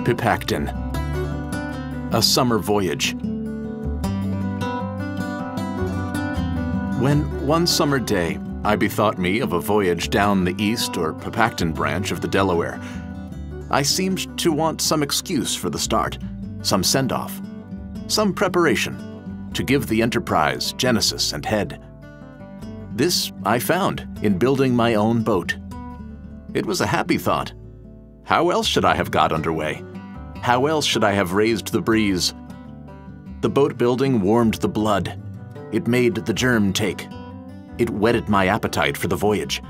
Pipactin. A Summer Voyage. When one summer day I bethought me of a voyage down the east or Pipactin branch of the Delaware, I seemed to want some excuse for the start, some send-off, some preparation to give the enterprise genesis and head. This I found in building my own boat. It was a happy thought. How else should I have got underway? How else should I have raised the breeze? The boat building warmed the blood. It made the germ take. It whetted my appetite for the voyage.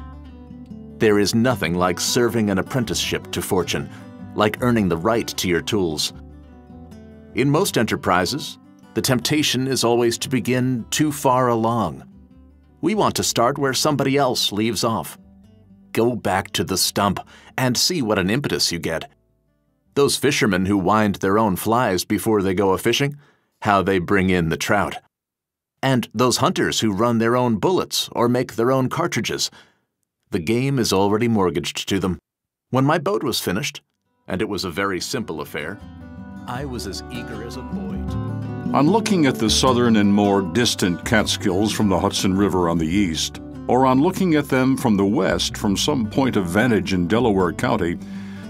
There is nothing like serving an apprenticeship to fortune, like earning the right to your tools. In most enterprises, the temptation is always to begin too far along. We want to start where somebody else leaves off. Go back to the stump and see what an impetus you get. Those fishermen who wind their own flies before they go a-fishing, how they bring in the trout. And those hunters who run their own bullets or make their own cartridges. The game is already mortgaged to them. When my boat was finished, and it was a very simple affair, I was as eager as a boy to... On looking at the southern and more distant Catskills from the Hudson River on the east, or on looking at them from the west from some point of vantage in Delaware County,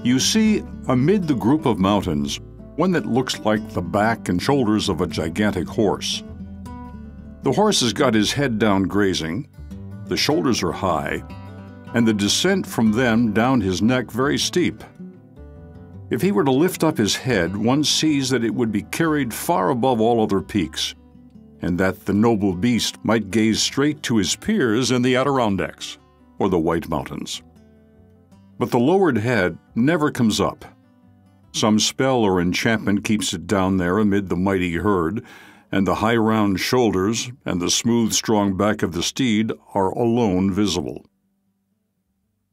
you see, amid the group of mountains, one that looks like the back and shoulders of a gigantic horse. The horse has got his head down grazing, the shoulders are high, and the descent from them down his neck very steep. If he were to lift up his head, one sees that it would be carried far above all other peaks, and that the noble beast might gaze straight to his peers in the Adirondacks or the White Mountains. But the lowered head never comes up. Some spell or enchantment keeps it down there amid the mighty herd, and the high round shoulders and the smooth strong back of the steed are alone visible.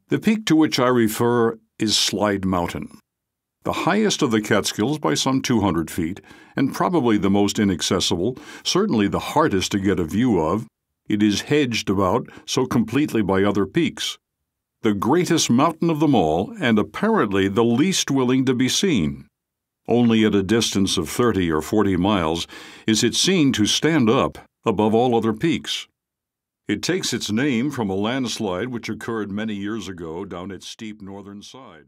The peak to which I refer is Slide Mountain, the highest of the Catskills by some 200 feet, and probably the most inaccessible, certainly the hardest to get a view of. It is hedged about so completely by other peaks. The greatest mountain of them all, and apparently the least willing to be seen. Only at a distance of 30 or 40 miles is it seen to stand up above all other peaks. It takes its name from a landslide which occurred many years ago down its steep northern side.